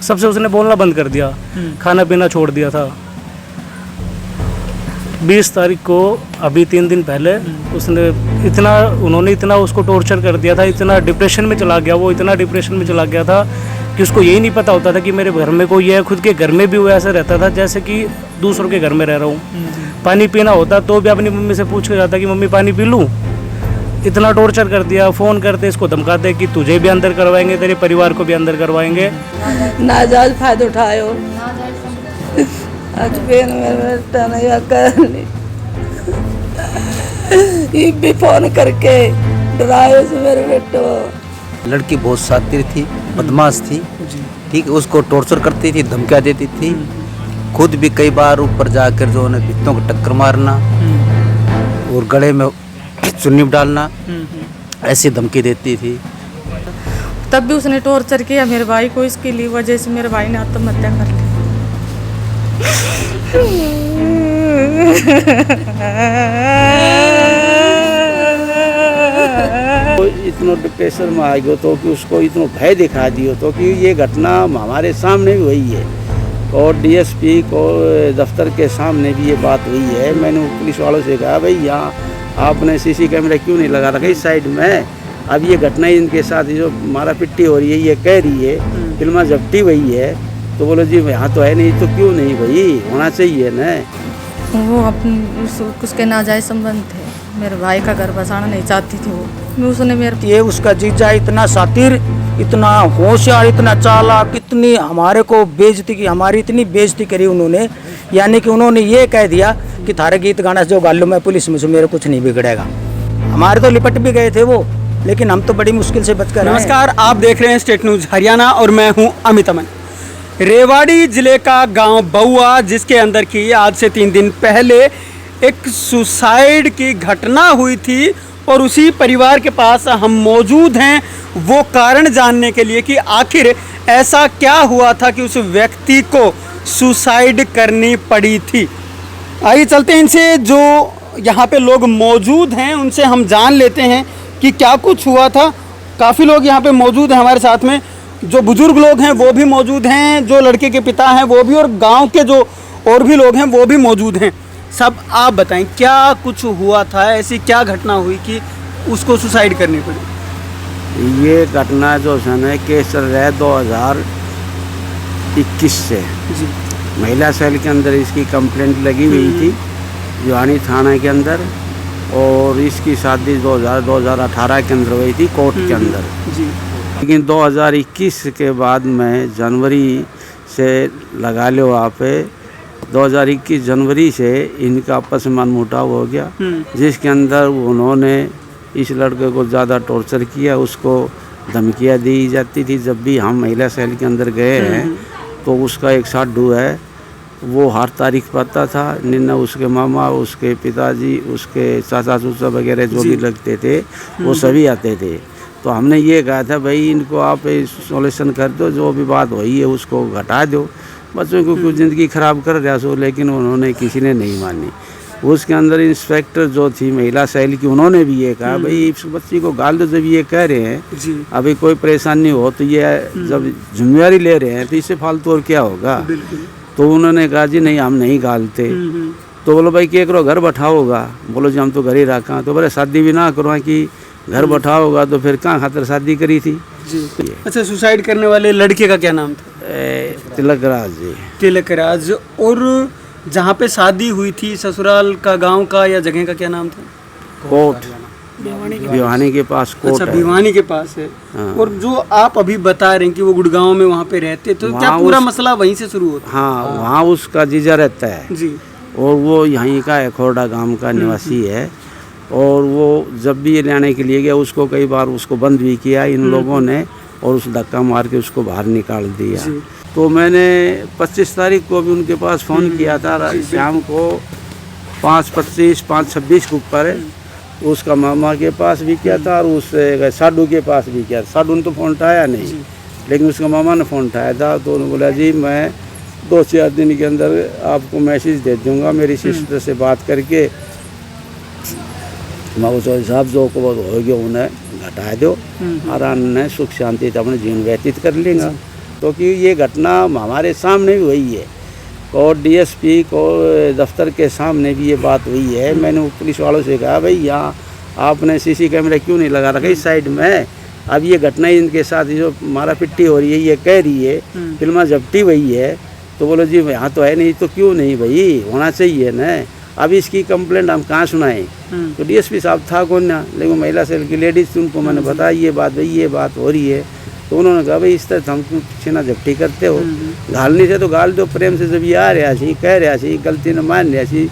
सबसे उसने बोलना बंद कर दिया, खाना पीना छोड़ दिया था। 20 तारीख को अभी 3 दिन पहले उन्होंने इतना उसको टॉर्चर कर दिया था, इतना डिप्रेशन में चला गया वो, इतना डिप्रेशन में चला गया था कि उसको यही नहीं पता होता था कि मेरे घर में कोई है। खुद के घर में भी वो ऐसा रहता था जैसे कि दूसरों के घर में रह रहा हूँ। पानी पीना होता तो भी अपनी मम्मी से पूछ के जाता कि मम्मी पानी पी लूँ। इतना टॉर्चर कर दिया, फ़ोन करते इसको धमकाते कि तुझे भी अंदर करवाएंगे, तेरे परिवार को भी अंदर करवाएंगे। नाजायज फायदा उठायो आज बेन मेरे तनया करनी ये भी फोन करके डरायो से मेरे बेटो। लड़की बहुत शातिर थी, बदमाश थी, ठीक है, उसको टॉर्चर करती थी, धमकियाँ देती थी। खुद भी कई बार ऊपर जाकर जो है भित्तों को टक्कर मारना और गले में चुन्नी डालना, ऐसी धमकी देती थी। तब भी उसने टॉर्चर किया मेरे भाई को, इसके लिए वजह से मेरे भाई ने आत्महत्या कर ली। तो इतना डिप्रेशन में आ गयो तो कि उसको इतना भय दिखा दियो तो कि ये घटना हमारे सामने भी हुई है और डीएसपी को दफ्तर के सामने भी ये बात हुई है। मैंने पुलिस वालों से कहा भाई यहाँ आपने सीसी कैमरा क्यों नहीं लगा रखा इस साइड में। अब ये घटना इनके साथ जो मारा पिट्टी हो रही है ये कह रही है फिल्मा जब्ती हुई है, तो बोलो जी यहाँ तो है नहीं तो क्यों नहीं भाई, होना चाहिए ना। वो उसके नाजायज संबंध थे, मेरे भाई का घर बसाना नहीं चाहती थी वो। उसने मेरे ये उसका जीजा इतना शातिर, इतना होशियार, इतना चालाक, इतनी हमारे को बेइज्जती की, हमारी इतनी बेइज्जती करी उन्होंने। यानी कि उन्होंने ये कह दिया कि थारे गीत गाना जो गा लो मैं पुलिस में से मेरे कुछ नहीं बिगड़ेगा। हमारे तो लिपट भी गए थे वो, लेकिन हम तो बड़ी मुश्किल से बचकर। नमस्कार, आप देख रहे हैं स्टेट न्यूज हरियाणा और मैं हूं अमित अमन। रेवाड़ी जिले का गांव बउआ, जिसके अंदर की आज से 3 दिन पहले एक सुसाइड की घटना हुई थी और उसी परिवार के पास हम मौजूद हैं वो कारण जानने के लिए कि आखिर ऐसा क्या हुआ था कि उस व्यक्ति को सुसाइड करनी पड़ी थी। आइए चलते हैं इनसे, जो यहाँ पे लोग मौजूद हैं उनसे हम जान लेते हैं कि क्या कुछ हुआ था। काफ़ी लोग यहाँ पे मौजूद हैं हमारे साथ में, जो बुजुर्ग लोग हैं वो भी मौजूद हैं, जो लड़के के पिता हैं वो भी, और गांव के जो और भी लोग हैं वो भी मौजूद हैं। सब आप बताएं क्या कुछ हुआ था, ऐसी क्या घटना हुई कि उसको सुसाइड करनी पड़ी। ये घटना जो है केस चल रहा है 2021 से जी। महिला सेल के अंदर इसकी कंप्लेंट लगी हुई थी भिवानी थाना के अंदर, और इसकी शादी 2018 के अंदर हुई थी कोर्ट के अंदर जी। लेकिन 2021 के बाद में जनवरी से लगा लो वहाँ पे 2021 जनवरी से इनका आपस में मनमुटाव हो गया, जिसके अंदर उन्होंने इस लड़के को ज़्यादा टॉर्चर किया, उसको धमकियाँ दी जाती थी। जब भी हम महिला सेल के अंदर गए हैं तो उसका एक साधु है वो हर तारीख पाता था, निन्ना उसके मामा, उसके पिताजी, उसके चाचा चूचा वगैरह जो भी लगते थे वो सभी आते थे। तो हमने ये कहा था भाई इनको आप सॉल्यूशन कर दो, जो भी बात हुई है उसको घटा दो, बच्चों को कुछ ज़िंदगी ख़राब कर रहा सो, लेकिन उन्होंने किसी ने नहीं मानी। उसके अंदर इंस्पेक्टर जो थी महिला सेल की उन्होंने भी ये कहा भाई इस बच्ची को गाल दो, जब ये कह रहे हैं अभी कोई परेशानी हो तो ये जब जिम्मेवारी ले रहे हैं तो इससे फालतू और क्या होगा। तो उन्होंने कहा जी नहीं हम नहीं गालते। तो बोलो भाई क्या करो घर बैठाओगा, बोलो जी हम तो घर ही रखा। तो बोले शादी भी ना करवा कि घर बैठाओगा तो फिर कहाँ खातर शादी करी थी जी। अच्छा, सुसाइड करने वाले लड़के का क्या नाम था? तिलकराज जी। तिलकराज। और जहाँ पे शादी हुई थी ससुराल का, गांव का या जगह का क्या नाम था? कोट, भिवानी के पास कोट। अच्छा, भिवानी के पास है। हाँ। और जो आप अभी बता रहे हैं कि वो गुड़गांव में वहाँ पे रहते, तो क्या पूरा मसला वहीं से शुरू होता है? हाँ, वहाँ उसका जीजा रहता है जी। और वो यहीं का एखोड़ा गांव का निवासी है, और वो जब भी ये लेने के लिए गया उसको कई बार उसको बंद भी किया इन लोगों ने, और उस धक्का मार के उसको बाहर निकाल दिया। तो मैंने 25 तारीख को भी उनके पास फ़ोन किया था शाम को 5:25 5:26 के ऊपर, उसका मामा के पास भी किया था और उस साधु के पास भी किया। साधु ने तो फ़ोन उठाया नहीं, लेकिन उसका मामा ने फ़ोन उठाया था। तो उन्होंने बोला जी मैं 2-4 दिन के अंदर आपको मैसेज दे दूँगा, मेरी सिस्टर से बात करके मैं उस हिसाब जो को हो गया उन्हें घटा दो, आराम ने सुख शांति से अपने जीवन व्यतीत कर लेंगे। तो क्योंकि ये घटना हमारे सामने भी हुई है और डीएसपी को दफ्तर के सामने भी ये बात हुई है। मैंने पुलिस वालों से कहा भाई यहाँ आपने सीसी कैमरा क्यों नहीं लगा रखा इस साइड में। अब ये घटना इनके साथ जो मारा पिट्टी हो रही है ये कह रही है फिल्मा झपटी हुई है, तो बोलो जी यहाँ तो है नहीं, तो क्यों नहीं भाई, होना चाहिए ना। अब इसकी कंप्लेंट हम कहाँ सुनाएं। तो डीएसपी साहब था कौन ना, लेकिन महिला सेल की लेडीज थी, उनको मैंने बताया ये बात भाई ये बात हो रही है। तो उन्होंने कहा भाई इस तरह हम क्यों छीना झपटी करते हो, गालनी से तो गाल दो प्रेम से, जब ये आ रहा सी कह रहा सी गलती न मान रहा सी,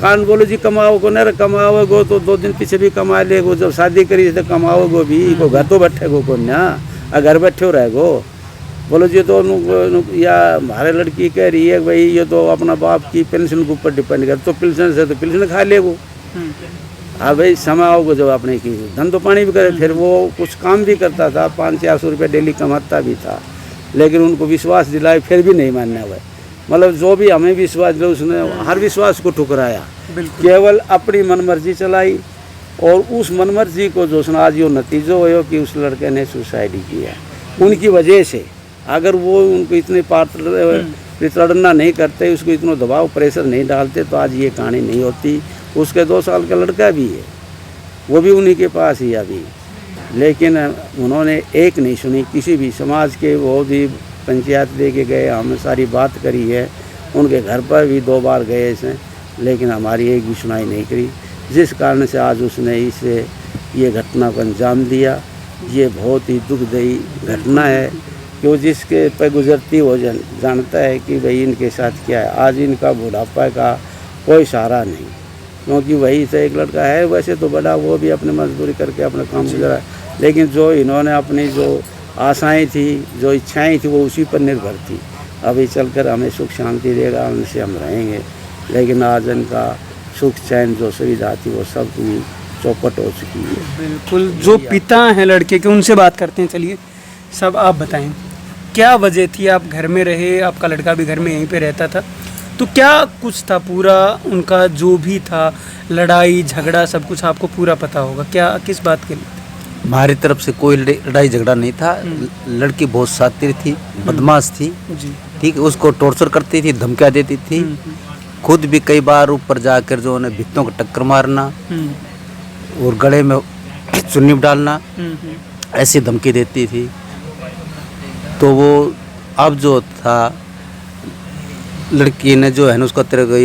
कान बोलो जी कमाओ को न कमाओगो तो 2 दिन पीछे भी कमा लेगो, जब शादी करी तो कमाओगो भी को घर तो बैठे गो को ना, घर बैठे रह गो। बोलो जी तो या हमारे लड़की कह रही है भाई ये तो अपना बाप की पेंशन के ऊपर डिपेंड कर, तो पेंशन से तो पेंशन खा लेगो। हाँ भाई समय आओगे जब अपने की धंधो पानी भी करे, फिर वो कुछ काम भी करता था, 500-400 रुपये डेली कमाता भी था, लेकिन उनको विश्वास दिलाए फिर भी नहीं मानना हुआ। मतलब जो भी हमें विश्वास दिया उसने हर विश्वास को ठुकराया, केवल अपनी मनमर्जी चलाई और उस मनमर्जी को जो सुना आज यो नतीजा हो कि उस लड़के ने सुसाइड किया। उनकी वजह से अगर वो उनको इतने प्रताड़ना नहीं करते, उसको इतना दबाव प्रेशर नहीं डालते तो आज ये कहानी नहीं होती। उसके 2 साल का लड़का भी है, वो भी उन्हीं के पास ही अभी, लेकिन उन्होंने एक नहीं सुनी किसी भी समाज के। वो भी पंचायत लेके गए, हमने सारी बात करी है, उनके घर पर भी 2 बार गए इसे, लेकिन हमारी एक भी सुनाई नहीं करी, जिस कारण से आज उसने इसे ये घटना को अंजाम दिया। ये बहुत ही दुखदायी घटना है कि वो जिसके पर गुजरती वो जानता है कि भाई इनके साथ क्या है। आज इनका बुढ़ापा का कोई सहारा नहीं, क्योंकि वही से एक लड़का है, वैसे तो बड़ा वो भी अपने मजदूरी करके अपना काम गुजरा, लेकिन जो इन्होंने अपनी जो आशाएं थी जो इच्छाएं थी वो उसी पर निर्भर थी। अभी चलकर हमें सुख शांति देगा, उनसे हम रहेंगे, लेकिन आज इनका सुख चैन जो सुविधा थी वो सब भी चौपट हो चुकी है। बिल्कुल, जो पिता हैं लड़के के उनसे बात करते हैं। चलिए सब आप बताएं क्या वजह थी, आप घर में रहे, आपका लड़का भी घर में यहीं पे रहता था, तो क्या कुछ था पूरा उनका जो भी था, लड़ाई झगड़ा सब कुछ आपको पूरा पता होगा, क्या किस बात के लिए? हमारी तरफ से कोई लड़ाई झगड़ा नहीं था। लड़की बहुत शातिर थी, बदमाश थी, ठीक है, उसको टॉर्चर करती थी, धमकियाँ देती थी, खुद भी कई बार ऊपर जाकर जो उन्हें भित्तों को टक्कर मारना और गले में चुन्नी डालना, ऐसी धमकी देती थी। तो वो अब जो था लड़की ने जो है ना उसको तेरे को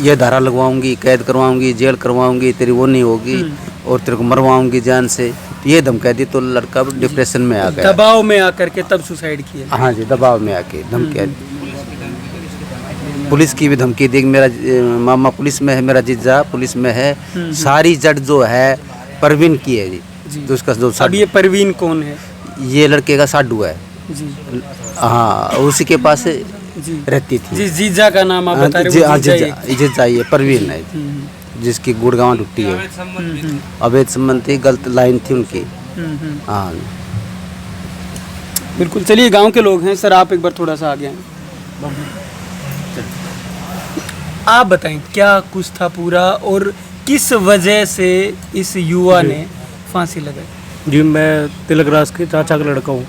ये धारा लगवाऊंगी, कैद करवाऊंगी, जेल करवाऊंगी, तेरी वो नहीं होगी और तेरे को मरवाऊंगी जान से, ये धमकी दी। तो लड़का डिप्रेशन में आ गया, दबाव में आकर के तब सुसाइड किया। हाँ जी, दबाव में आके धमकियाँ दी। पुलिस की भी धमकी दी, मेरा मामा पुलिस में है, मेरा जीजा पुलिस में है, सारी जड़ जो है परवीन की है जी। तो उसका जो अब ये परवीन कौन है? ये लड़के का साडू है जी, हाँ, उसी के पास रहती थी। जी, जीजा का नाम आप बता रहे हो? जीजा ये परवीन है, जिसकी गुड़गांव ढुट्टी है, अवैध संबंध थी, गलत लाइन थी उनकी। हाँ बिल्कुल। चलिए गांव के लोग हैं सर, आप एक बार थोड़ा सा आगे आएं। आप बताएं क्या कुछ था पूरा और किस वजह से इस युवा ने फांसी लगाई? जी, मैं तिलक राज के चाचा का लड़का हूँ।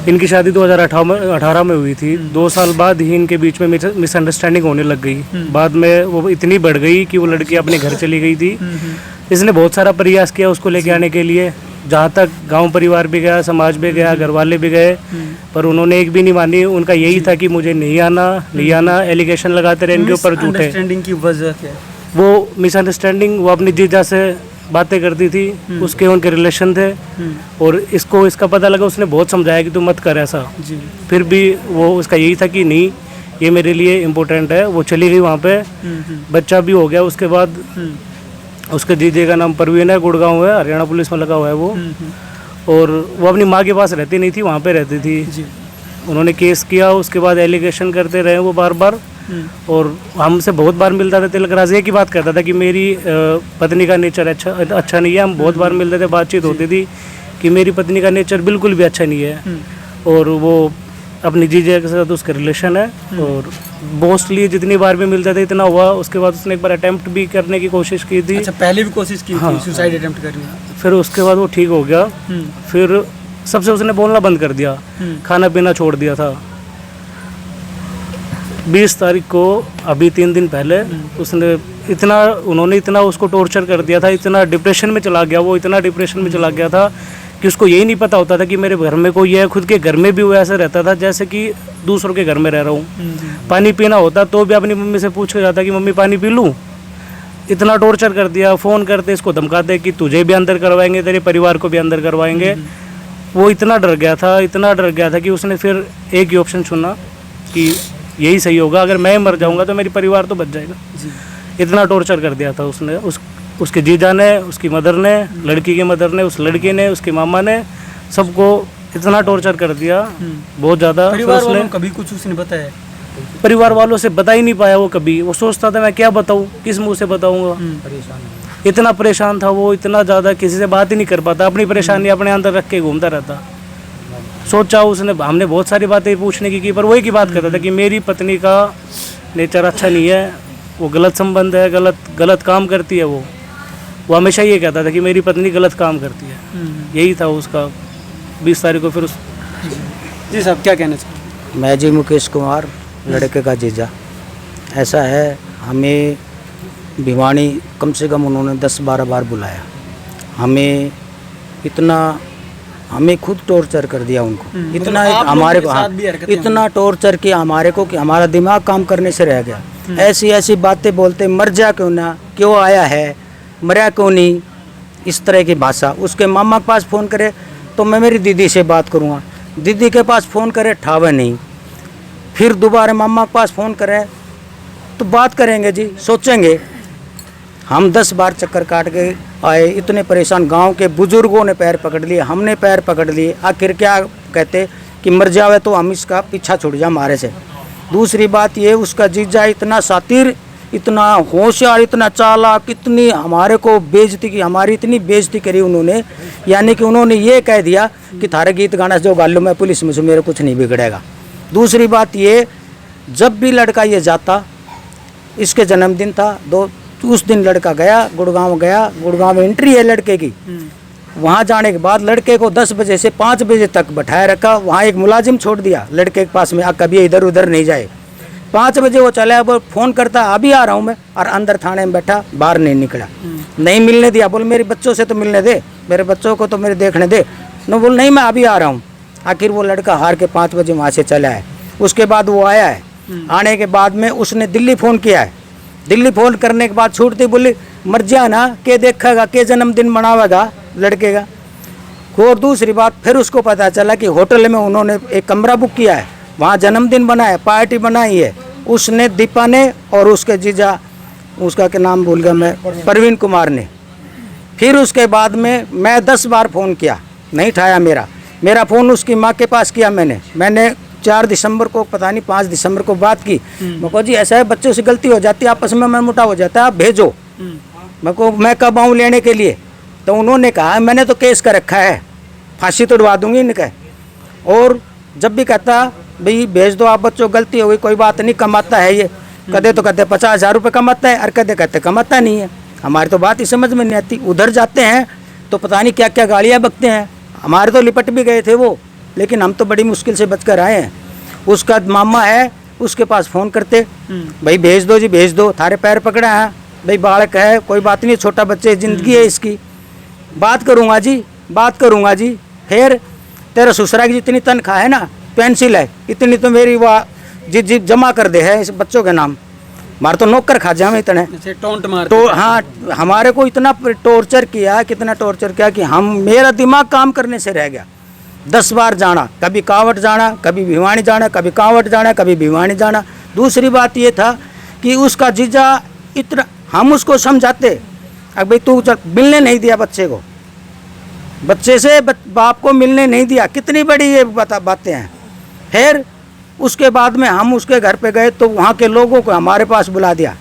इनकी शादी 2018 में हुई थी। 2 साल बाद ही इनके बीच में मिसअंडरस्टैंडिंग होने लग गई। बाद में वो इतनी बढ़ गई कि वो लड़की अपने घर चली गई थी। इसने बहुत सारा प्रयास किया उसको लेके आने के लिए, जहाँ तक गांव परिवार भी गया, समाज भी गया, घर वाले भी गए, पर उन्होंने एक भी नहीं मानी। उनका यही था कि मुझे नहीं आना, एलिगेशन लगाते रहे इनके ऊपर झूठे। मिसअंडरस्टैंडिंग की वजह क्या है? वो मिसअंडरस्टैंडिंग वो अपनी जीजा से बातें करती थी, उसके उनके रिलेशन थे, और इसको इसका पता लगा, उसने बहुत समझाया कि तू मत कर ऐसा, फिर भी वो उसका यही था कि नहीं ये मेरे लिए इम्पोर्टेंट है। वो चली गई वहाँ पे, बच्चा भी हो गया। उसके बाद उसके जीजे का नाम परवीन है, गुड़गांव है, हरियाणा पुलिस में लगा हुआ है वो, और वो अपनी माँ के पास रहती नहीं थी, वहाँ पे रहती थी। उन्होंने केस किया, उसके बाद एलिगेशन करते रहे वो बार बार, और हमसे बहुत बार मिलता था। तिलक राज एक ही बात कहता था कि मेरी पत्नी का नेचर अच्छा नहीं है। हम बहुत बार मिलते थे, बातचीत होती थी कि मेरी पत्नी का नेचर बिल्कुल भी अच्छा नहीं है, और वो अपनी जीजे के साथ उसके रिलेशन है, और मोस्टली जितनी बार भी मिलते थे इतना हुआ। उसके बाद उसने एक बार अटेम्प्ट भी करने की कोशिश की थी। अच्छा, पहले भी कोशिश की थी सुसाइड अटेम्प्ट करने? फिर उसके बाद वो ठीक हो गया। फिर सबसे उसने बोलना बंद कर दिया, खाना पीना छोड़ दिया था। 20 तारीख को अभी 3 दिन पहले उन्होंने इतना उसको टॉर्चर कर दिया था, इतना डिप्रेशन में चला गया वो, इतना डिप्रेशन में चला गया था कि उसको यही नहीं पता होता था कि मेरे घर में कोई है। खुद के घर में भी वो ऐसे रहता था जैसे कि दूसरों के घर में रह रहा हूँ। पानी पीना होता तो भी अपनी मम्मी से पूछ के जाता कि मम्मी पानी पी लूँ। इतना टॉर्चर कर दिया, फ़ोन करते इसको धमकाते कि तुझे भी अंदर करवाएंगे, तेरे परिवार को भी अंदर करवाएंगे। वो इतना डर गया था कि उसने फिर एक ही ऑप्शन चुना कि यही सही होगा, अगर मैं मर जाऊंगा तो मेरी परिवार तो बच जाएगा। इतना टॉर्चर कर दिया था उसने, उसके जीजा ने, उसकी मदर ने, लड़की की मदर ने, उस लड़की ने, उसकी मामा ने, सबको इतना टॉर्चर कर दिया बहुत ज़्यादा। परिवार वालों को कभी कुछ उसने बताया? परिवार वालों से बता ही नहीं पाया वो कभी। वो सोचता था मैं क्या बताऊँ, किस मुँह से बताऊँगा। इतना परेशान था वो, इतना ज़्यादा किसी से बात ही नहीं कर पाता, अपनी परेशानी अपने अंदर रख के घूमता रहता। सोचा उसने, हमने बहुत सारी बातें पूछने की पर वही की बात करता था कि मेरी पत्नी का नेचर अच्छा नहीं है, वो गलत संबंध है, गलत काम करती है। वो हमेशा ये कहता था कि मेरी पत्नी गलत काम करती है। यही था उसका। 20 तारीख को फिर जी साहब क्या कहना चाहिए? मैं जी मुकेश कुमार, लड़के का जीजा। ऐसा है, हमें भिवानी कम से कम उन्होंने 10-12 बार बुलाया। हमें खुद टॉर्चर कर दिया उनको। इतना हमारे को इतना टॉर्चर किया हमारे को कि हमारा दिमाग काम करने से रह गया। ऐसी बातें बोलते, मर जा क्यों ना, क्यों आया है, मरा क्यों नहीं, इस तरह की भाषा। उसके मामा के पास फ़ोन करे तो मैं मेरी दीदी से बात करूँगा, दीदी के पास फ़ोन करे ठावे नहीं, फिर दोबारा मामा के पास फ़ोन करे तो बात करेंगे जी, सोचेंगे। हम 10 बार चक्कर काट के आए, इतने परेशान। गांव के बुजुर्गों ने पैर पकड़ लिए, हमने पैर पकड़ लिए। आखिर क्या कहते कि मर जावे तो हम इसका पीछा छुड़ जा हमारे से। दूसरी बात ये, उसका जीजा इतना सातिर, इतना होशियार, इतना चालाक, इतनी हमारे को बेइज्जती की, हमारी इतनी बेइज्जती करी उन्होंने। यानी कि उन्होंने ये कह दिया कि थारे गीत गाना जो गा लो मैं पुलिस में से, मेरे कुछ नहीं बिगड़ेगा। दूसरी बात ये, जब भी लड़का ये जाता, इसके जन्मदिन था उस दिन लड़का गया, गुड़गांव में एंट्री है लड़के की। वहाँ जाने के बाद लड़के को 10 बजे से 5 बजे तक बैठाए रखा। वहाँ एक मुलाजिम छोड़ दिया लड़के के पास में, कभी इधर उधर नहीं जाए। 5 बजे वो चला, वो फ़ोन करता अभी आ रहा हूँ मैं, और अंदर थाने में बैठा, बाहर नहीं निकला। नहीं मिलने दिया, बोल मेरे बच्चों से तो मिलने दे, मेरे बच्चों को तो मेरे देखने दे। न बोल नहीं मैं अभी आ रहा हूँ। आखिर वो लड़का हार के 5 बजे वहाँ से चला है। उसके बाद वो आया है। आने के बाद में उसने दिल्ली फ़ोन किया है। दिल्ली फ़ोन करने के बाद छूटती बोली मर जाना, के देखेगा, के जन्मदिन मनावेगा लड़के का। और दूसरी बात, फिर उसको पता चला कि होटल में उन्होंने एक कमरा बुक किया है, वहाँ जन्मदिन बनाया, पार्टी बनाई है उसने, दीपा ने और उसके जीजा, उसका क्या नाम भूल गया मैं, प्रवीण कुमार ने। फिर उसके बाद में मैं 10 बार फ़ोन किया, नहीं उठाया मेरा फ़ोन। उसकी माँ के पास किया मैंने 4 दिसंबर को, पता नहीं 5 दिसंबर को बात की। मैं कहा जी ऐसा है, बच्चों से गलती हो जाती है, आपस में मनमुटाव हो जाता है, आप भेजो। मैं कब आऊँ लेने के लिए? तो उन्होंने कहा मैंने तो केस कर रखा है, फांसी तोड़वा दूंगी इनके। और जब भी कहता भाई भेज दो आप बच्चों, गलती हो गई, कोई बात नहीं, कमाता है ये। कदे तो कहते 50,000 रुपये कमाता है, और कदे कहते कमाता नहीं है। हमारी तो बात ही समझ में नहीं आती। उधर जाते हैं तो पता नहीं क्या क्या गालियाँ बकते हैं। हमारे तो लिपट भी गए थे वो, लेकिन हम तो बड़ी मुश्किल से बचकर आए हैं। उसका मामा है, उसके पास फ़ोन करते भाई भेज दो जी, भेज दो, थारे पैर पकड़ा है भाई, बालक है, कोई बात नहीं, छोटा बच्चे, ज़िंदगी है इसकी, बात करूँगा जी। फिर तेरा ससुरा की जितनी तनख्वाह है ना, पेंसिल है, इतनी तो मेरी वाह जी जमा कर दे है इस बच्चों के नाम। हमारे तो नौकर खा जाए इतने टोंट मार तो। हाँ, हमारे को इतना टॉर्चर किया, कितना टॉर्चर किया कि मेरा दिमाग काम करने से रह गया। 10 बार जाना, कभी कावट जाना, कभी भिवानी जाना, कभी कावट जाना, कभी भिवानी जाना। दूसरी बात ये था कि उसका जीजा इतना, हम उसको समझाते, अब भाई तू मिलने नहीं दिया बच्चे से बाप को मिलने नहीं दिया, कितनी बड़ी ये बातें हैं। फिर उसके बाद में हम उसके घर पे गए तो वहाँ के लोगों को हमारे पास बुला दिया,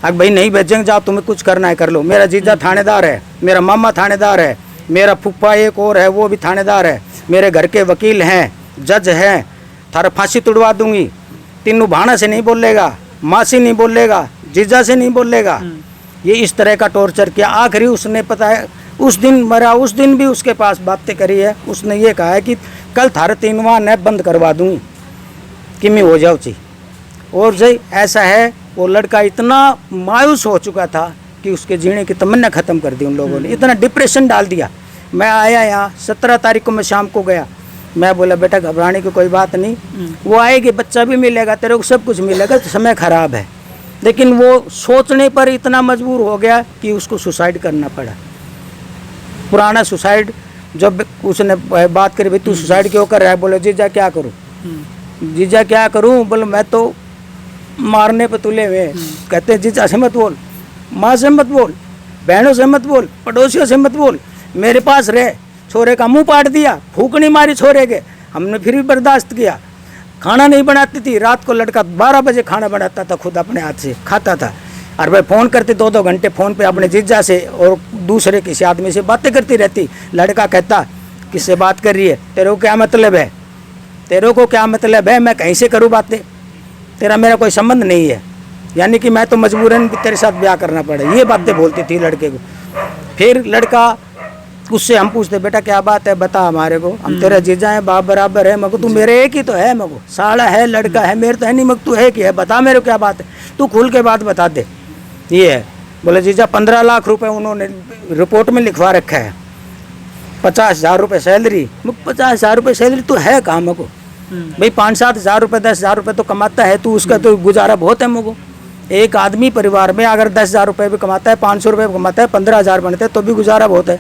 अब भाई नहीं भेजेंगे, जाओ तुम्हें कुछ करना है कर लो। मेरा जीजा थानेदार है, मेरा मामा थानेदार है, मेरा फूफा एक और है वो भी थानेदार है, मेरे घर के वकील हैं, जज हैं, थारा फांसी तुड़वा दूंगी। तीनों भाना से नहीं बोलेगा, माँ से नहीं बोलेगा, जीजा से नहीं बोलेगा। ये इस तरह का टॉर्चर किया। आखिरी उसने पता है उस दिन मरा, उस दिन भी उसके पास बातें करी है। उसने ये कहा है कि कल थारे 3वां नैप बंद करवा दूंगी कि मैं हो जाऊँ ची। और जी ऐसा है, वो लड़का इतना मायूस हो चुका था कि उसके जीने की तमन्ना ख़त्म कर दी उन लोगों ने, इतना डिप्रेशन डाल दिया। मैं आया यहाँ 17 तारीख को, मैं शाम को गया। मैं बोला बेटा घबराने की कोई बात नहीं, वो आएगी, बच्चा भी मिलेगा, तेरे को सब कुछ मिलेगा, तो समय ख़राब है। लेकिन वो सोचने पर इतना मजबूर हो गया कि उसको सुसाइड करना पड़ा। पुराना सुसाइड, जब उसने बात करी भाई तू सुसाइड क्यों कर रहा है, बोले जीजा क्या करूँ, जीजा क्या करूँ, बोले मैं तो मारने पे तुले हुए। कहते जीजा से मत बोल, माँ से मत बोल, बहनों से मत बोल, पड़ोसियों से मत बोल, मेरे पास रहे। छोरे का मुंह पाट दिया, फूकनी मारी छोरे के, हमने फिर भी बर्दाश्त किया। खाना नहीं बनाती थी, रात को लड़का 12 बजे खाना बनाता था, खुद अपने हाथ से खाता था। और भाई फ़ोन करते 2-2 घंटे फ़ोन पे अपने जीजा से और दूसरे किसी आदमी से बातें करती रहती। लड़का कहता किससे बात कर रही है, तेरे को क्या मतलब है, तेरे को क्या मतलब है, मैं कहीं से करूँ बातें, तेरा मेरा कोई संबंध नहीं है, यानी कि मैं तो मजबूरन तेरे साथ ब्याह करना पड़े, ये बातें बोलती थी लड़के को। फिर लड़का, उससे हम पूछते बेटा क्या बात है, बता हमारे को, हम तेरा जीजा है, बाप बराबर है, मगर तू मेरे एक ही तो है, मगो साला है, लड़का है, मेरे तो है नहीं, मगर तू है कि है, बता मेरे को क्या बात है, तू खुल के बात बता दे। ये है, बोले जीजा 15 लाख रुपए उन्होंने रिपोर्ट में लिखवा रखा है, 50,000 रुपये सैलरी। 50,000 रुपये सैलरी तो है कहाँ मगो भाई, 5-7 हज़ार रुपये 10,000 रुपये तो कमाता है तू, उसका तो गुजारा बहुत है मगो। एक आदमी परिवार में अगर 10,000 रुपये भी कमाता है, 500 रुपये भी कमाता है, 15,000 बनते हैं तो भी गुजारा बहुत है।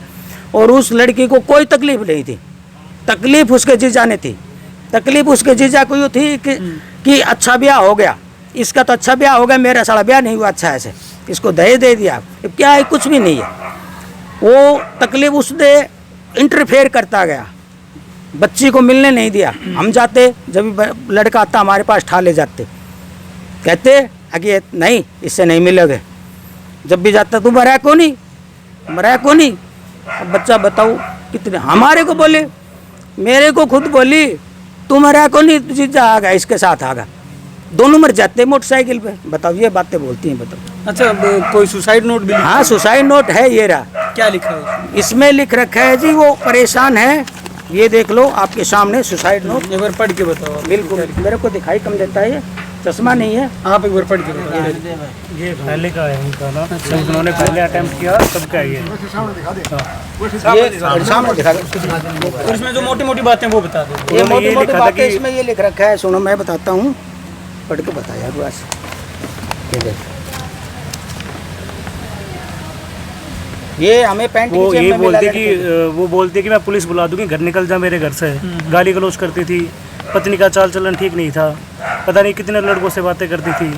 और उस लड़की को कोई तकलीफ नहीं थी, तकलीफ उसके जीजा ने थी। तकलीफ उसके जीजा को यूँ थी कि अच्छा ब्याह हो गया, इसका तो अच्छा ब्याह हो गया, मेरा सारा ब्याह नहीं हुआ अच्छा ऐसे, इसको दहेज दे दिया, क्या है, कुछ भी नहीं है। वो तकलीफ उसने इंटरफेयर करता गया, बच्ची को मिलने नहीं दिया। हम जाते, जब लड़का आता हमारे पास ठा ले जाते, कहते आगे नहीं इससे नहीं मिलोगे। जब भी जाता तू मरा को नहीं, मरा को नहीं। अब बच्चा बताओ कितने, हमारे को बोले, मेरे को खुद बोली तू मरा को नहीं, जीजा आ गया इसके साथ आ गया, दोनों मर जाते मोटरसाइकिल पे। बताओ ये बातें बोलती हैं, बताओ। अच्छा, अब कोई सुसाइड नोट भी लिखा हाँ सुसाइड नोट है, ये रहा। क्या लिखा है इसमें लिख रखा है जी वो परेशान है, ये देख लो आपके सामने सुसाइड नोट। एक बार पढ़ के बताओ आप। बिल्कुल, मेरे को दिखाई कम देता है, ये चश्मा नहीं है। आप एक बार पढ़ के बताओ। ये पहले का है उनका ना, जब उन्होंने पहले अटेम्प्ट किया तब का ये। ये सामने दिखा दो। और इसमें जो मोटी मोटी बातें वो बता दो। ये मोटी मोटी बातें इसमें ये लिख रखा है, सुनो मैं बताता हूँ, पढ़ के बताया बस। ये देख, ये हमें पैंट वो ये बोलती कि वो बोलती कि मैं पुलिस बुला दूंगी, घर निकल जा मेरे घर से। गाली गलौज करती थी, पत्नी का चाल चलन ठीक नहीं था, पता नहीं कितने लड़कों से बातें करती थी।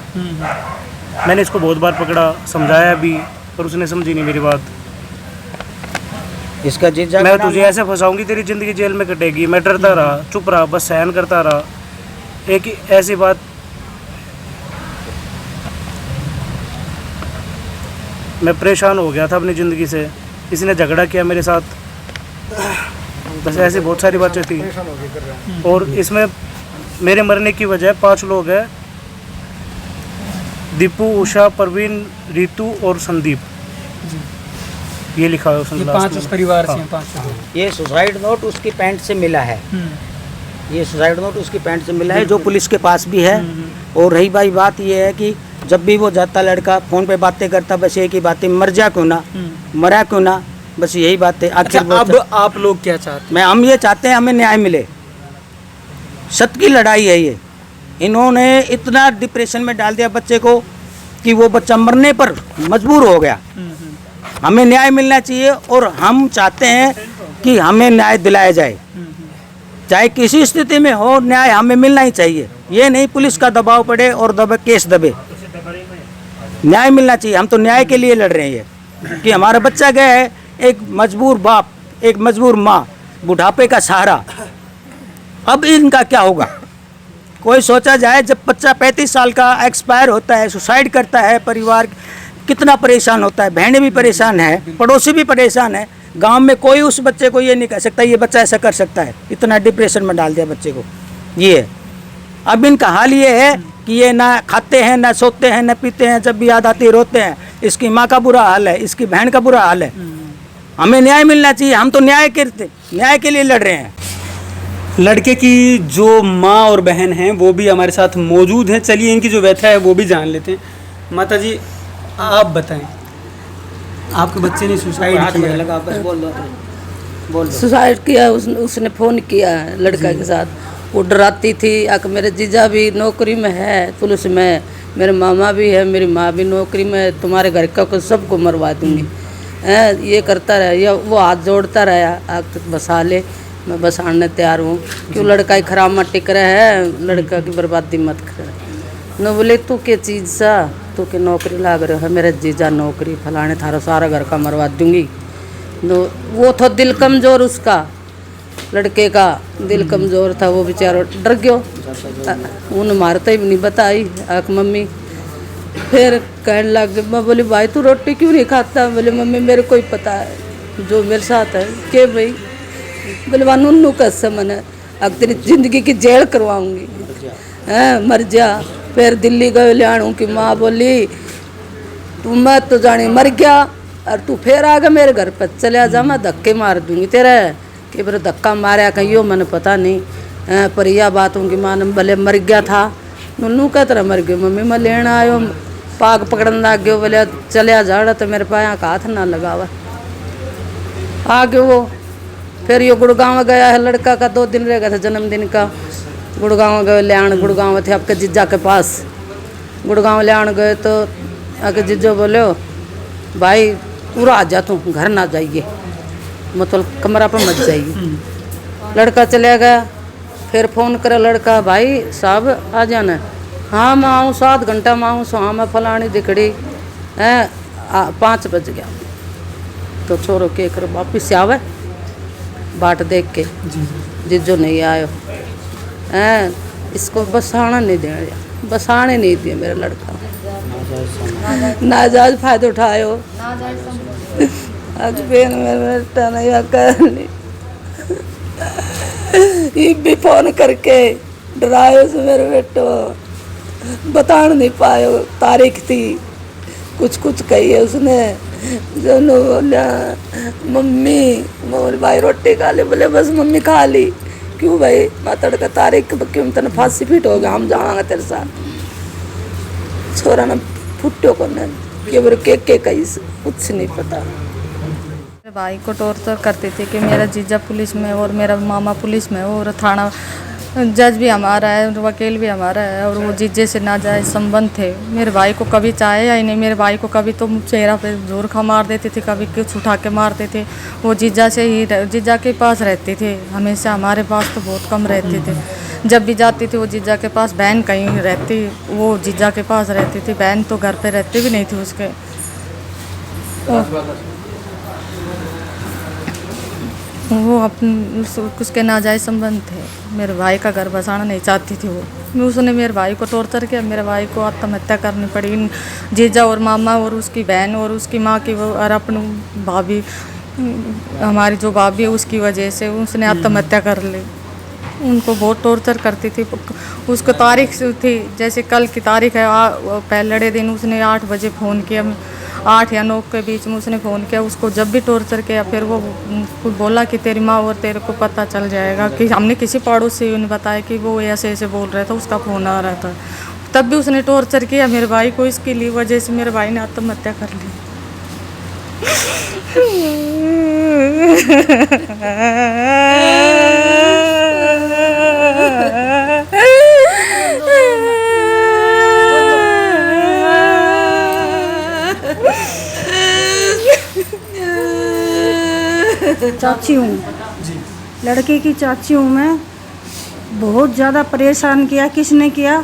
मैंने इसको बहुत बार पकड़ा, समझाया भी, पर उसने समझी नहीं मेरी बात। इसका जीजा मैं तुझे ऐसे फंसाऊंगी, तेरी जिंदगी जेल में कटेगी। मैं डरता रहा, चुप रहा, बस सहन करता रहा। एक ऐसी बात, मैं परेशान हो गया था अपनी ज़िंदगी से, इसने झगड़ा किया मेरे साथ, बस ऐसी बहुत सारी बातें थी। और इसमें मेरे मरने की वजह 5 लोग हैं, दीपू, उषा, परवीन, रितु और संदीप। ये लिखा है उसने। 5 उस परिवार से हैं, 5 लोग। ये सुसाइड नोट उसकी पैंट से मिला है, ये सुसाइड नोट उसकी पैंट से मिला है, जो पुलिस के पास भी है। और रही भाई बात ये है कि जब भी वो जाता लड़का फ़ोन पे बातें करता, बस एक ही बातें, मर जा क्यों ना, मरा क्यों ना, बस यही बातें। अच्छा, अब आप लोग क्या चाहते मैं हम ये चाहते हैं हमें न्याय मिले, सत्य की लड़ाई है ये। इन्होंने इतना डिप्रेशन में डाल दिया बच्चे को कि वो बच्चा मरने पर मजबूर हो गया। हमें न्याय मिलना चाहिए और हम चाहते हैं कि हमें न्याय दिलाया जाए, चाहे किसी स्थिति में हो, न्याय हमें मिलना ही चाहिए। ये नहीं पुलिस का दबाव पड़े और केस दबे, न्याय मिलना चाहिए। हम तो न्याय के लिए लड़ रहे हैं कि हमारा बच्चा गया है, एक मजबूर बाप, एक मजबूर माँ, बुढ़ापे का सहारा। अब इनका क्या होगा, कोई सोचा जाए। जब बच्चा 35 साल का एक्सपायर होता है, सुसाइड करता है, परिवार कितना परेशान होता है, बहनें भी परेशान है, पड़ोसी भी परेशान है। गांव में कोई उस बच्चे को ये नहीं कह सकता ये बच्चा ऐसा कर सकता है, इतना डिप्रेशन में डाल दिया बच्चे को। ये अब इनका हाल ये है कि ये ना खाते हैं, ना सोते हैं, ना पीते हैं, जब भी याद आती है रोते हैं। इसकी माँ का बुरा हाल है, इसकी बहन का बुरा हाल है। हमें न्याय मिलना चाहिए, हम तो न्याय के लिए लड़ रहे हैं। लड़के की जो माँ और बहन हैं वो भी हमारे साथ मौजूद हैं, चलिए इनकी जो व्यथा है वो भी जान लेते हैं। माता जी आप बताएं, आपके बच्चे ने सुसाइड किया है। लगा बस बोल दो। सुसाइड किया, उसने फ़ोन किया है लड़का के साथ। वो डराती थी आके, मेरे जीजा भी नौकरी में है पुलिस में, मेरे मामा भी है, मेरी माँ भी नौकरी में, तुम्हारे घर का को सबको मरवा दूंगी। ये करता रहा, या वो हाथ जोड़ता रहा, आग तक बसा ले, मैं बसाने तैयार हूँ। क्यों लड़का ही खराब मत टिक रहा है, लड़का की बर्बादी मत कर। न बोले तू के चीज़ सा, तू के नौकरी लाग रहा है, मेरे जीजा नौकरी फलाने थारा सारा घर का मरवा दूंगी। वो था दिल कमज़ोर, उसका लड़के का दिल कमज़ोर था, वो बेचारा डर गयो। उन्हें मारते ही नहीं बताई आक मम्मी। फिर कहने लग गए, मैं बोली भाई तू रोटी क्यों नहीं खाता? बोले मम्मी मेरे को ही पता है जो मेरे साथ है। के भाई? बोले वह नन्नू कसम है, अब तेरी जिंदगी की जेल करवाऊंगी, मर जा। फिर दिल्ली गए लियाणू की माँ बोली तू मत तो जानी मर गया और तू फिर आ गया मेरे घर पर, चले जा मैं धक्के मार दूंगी तेरे। कि मेरे धक्का मारा कहीं मैंने पता नहीं, पर यह बात उनकी माँ ने भले मर गया था। नन्नू कह तरह मर गयो मम्मी, मैं लेना आयो पाग पकड़न लग गयो। बोले चलिया जाड़ा तो मेरे पाया का हाथ ना लगावा। आ गयो वो। फिर ये गुड़गांव गया है, लड़का का 2 दिन रह गया था जन्मदिन का। गुड़गांव गए लियाण, गुड़गांव थे आपके जीजा के पास। गुड़गांव लियाण गए तो आके जीजो बोले भाई पूरा आ जा, तू घर ना जाइए, मतलब कमरा पर मत जाइए। लड़का चले गया। फिर फ़ोन करे लड़का, भाई साहब आ जाना। हाँ मैं आऊँ 7 घंटा में आऊँ। हाँ मैं फलानी दिखड़ी है 5 बज गया। तो छोरो के करो वापिस आवे बाट देख के, जीजो नहीं आयो इसको बसाना नहीं दिया, बसाने नहीं दिए मेरा लड़का। नाजायज फायदा उठायो। आज फिर मेरा बेटा नहीं करनी, ये भी फोन करके डरायो से मेरे बेटो, बता नहीं पायो। तारीख थी कुछ कही है उसने। जो बोला मम्मी, बोले भाई रोटी खा ले। बोले बस मम्मी खा ली। क्यों भाई? मातड़ का तारीख क्यों तेने फांसी फिट हो गया, हम जाएंगे तेरे साथ। छोरा ना फुट्टो को के कहीं कुछ नहीं पता। मेरे भाई को टॉर्चर करते थे कि मेरा जीजा पुलिस में और मेरा मामा पुलिस में, और थाना जज भी हमारा है, वकील भी हमारा है, और वो जीजे से नाजायज संबंध थे। मेरे भाई को कभी चाहे ही नहीं। मेरे भाई को कभी तो चेहरा पे जोर खा मार देते थे, कभी कुछ उठा के मारते थे। वो जीजा से ही जीजा के पास रहते थे हमेशा, हमारे पास तो बहुत कम रहते थे। जब भी जाती थी वो जीजा के पास, बहन कहीं रहती वो जीजा के पास रहती थी, बहन तो घर पे रहते भी नहीं थे उसके। वो उसके नाजायज संबंध थे। मेरे भाई का घर बसाना नहीं चाहती थी वो। उसने मेरे भाई को टॉर्चर किया, मेरे भाई को आत्महत्या करनी पड़ी। जीजा और मामा और उसकी बहन और उसकी माँ की वो और अपनी भाभी, हमारी जो भाभी है उसकी वजह से उसने आत्महत्या कर ली। उनको बहुत टॉर्चर करती थी। उसको तारीख थी, जैसे कल की तारीख है, पहले दिन उसने 8 बजे फ़ोन किया, 8 या 9 के बीच में उसने फ़ोन किया। उसको जब भी टॉर्चर किया फिर वो बोला कि तेरी माँ और तेरे को पता चल जाएगा। कि हमने किसी पड़ोसी ने बताया कि वो ऐसे बोल रहा था, उसका फ़ोन आ रहा था। तब भी उसने टॉर्चर किया मेरे भाई को। इसके लिए वजह से मेरे भाई ने आत्महत्या कर ली। चाची हूँ, लड़के की चाची हूँ मैं। बहुत ज़्यादा परेशान किया। किसने किया?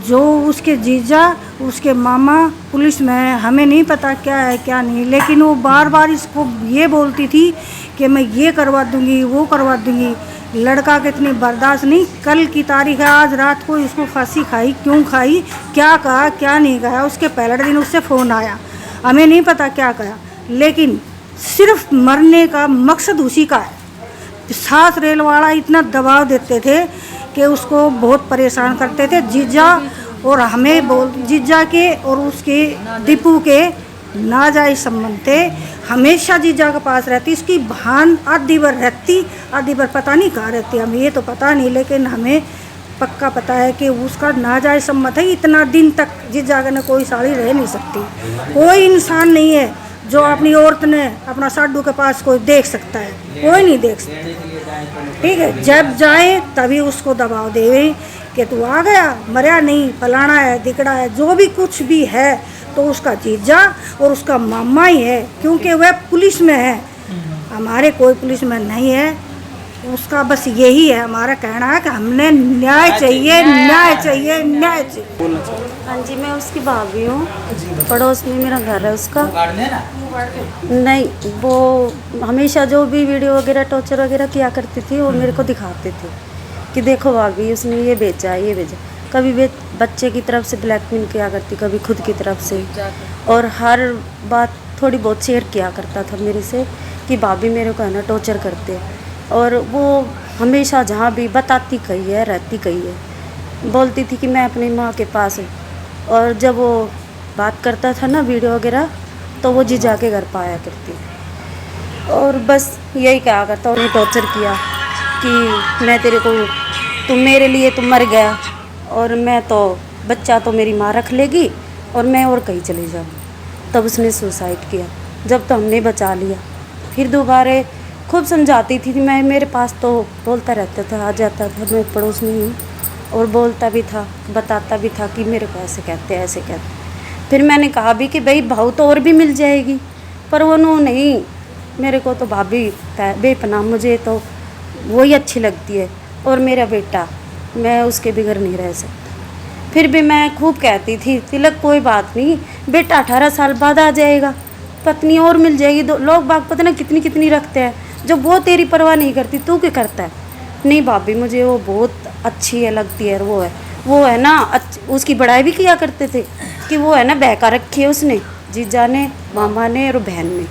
जो उसके जीजा, उसके मामा पुलिस में है। हमें नहीं पता क्या है क्या नहीं, लेकिन वो बार बार इसको ये बोलती थी कि मैं ये करवा दूँगी, वो करवा दूँगी। लड़का कितनी बर्दाश्त नहीं। कल की तारीख है, आज रात को इसको फांसी खाई। क्यों खाई, क्या कहा, क्या नहीं कहा। उसके पहले दिन उससे फ़ोन आया, हमें नहीं पता क्या कहा, लेकिन सिर्फ मरने का मकसद उसी का है। सास रेलवाड़ा इतना दबाव देते थे कि उसको बहुत परेशान करते थे। जीजा और हमें जीजा के और उसके दीपू के नाजायज संबंध थे। हमेशा जीजा के पास रहती, इसकी बहन आधी बार रहती, आधी बार पता नहीं कहाँ रहती, हमें ये तो पता नहीं, लेकिन हमें पक्का पता है कि उसका नाजायज संबंध है। इतना दिन तक जीजा ने कोई साड़ी रह नहीं सकती। कोई इंसान नहीं है जो अपनी औरत ने अपना साडू के पास कोई देख सकता है, कोई नहीं देख सकता। ठीक है, जब जाए तभी उसको दबाव देवे कि तू आ गया, मरिया नहीं, फलाना है, दिकड़ा है, जो भी कुछ भी है तो उसका जीजा और उसका मामा ही है, क्योंकि वह पुलिस में है, हमारे कोई पुलिस में नहीं है। उसका बस यही है हमारा कहना है कि हमने न्याय चाहिए, न्याय चाहिए, न्याय चाहिए। हाँ जी, मैं उसकी भाभी हूँ, पड़ोस में मेरा घर है उसका। नहीं, वो हमेशा जो भी वीडियो वगैरह टॉर्चर वगैरह किया करती थी वो मेरे को दिखाते थे कि देखो भाभी उसने ये बेचा, ये बेचा। कभी बच्चे की तरफ से ब्लैकमेल किया करती, कभी खुद की तरफ से, और हर बात थोड़ी बहुत शेयर किया करता था मेरे से कि भाभी मेरे को है ना टॉर्चर करते। और वो हमेशा जहाँ भी बताती कही है, रहती कही है, बोलती थी कि मैं अपनी माँ के पास हूँ। और जब वो बात करता था ना वीडियो वगैरह, तो वो जीजा के घर पाया करती, और बस यही कहा करता। उन्हें टॉर्चर किया कि मैं तेरे को, तुम मेरे लिए तुम मर गया, और मैं तो बच्चा तो मेरी माँ रख लेगी और मैं और कहीं चले जाऊँ। तब उसने सुसाइड किया। जब तो हमने बचा लिया, फिर दोबारा खूब समझाती थी कि मैं, मेरे पास तो बोलता रहता था, आ जाता था, मैं पड़ोस में हूँ, और बोलता भी था, बताता भी था कि मेरे को ऐसे कहते हैं, ऐसे कहते हैं। फिर मैंने कहा भी कि भाई बहू तो और भी मिल जाएगी, पर वो नहीं, मेरे को तो भाभी बेपनाह, मुझे तो वही अच्छी लगती है, और मेरा बेटा, मैं उसके बगैर नहीं रह सकता। फिर भी मैं खूब कहती थी, तिलक कोई बात नहीं, बेटा 18 साल बाद आ जाएगा, पत्नी और मिल जाएगी। लोग बाग पता ना कितनी कितनी रखते हैं, जो वो तेरी परवाह नहीं करती, तू क्या करता है? नहीं भाभी, मुझे वो बहुत अच्छी है, लगती है। वो है ना, उसकी बड़ाई भी किया करते थे कि वो है ना बहका रखी है उसने, जीजा ने, मामा ने और बहन ने।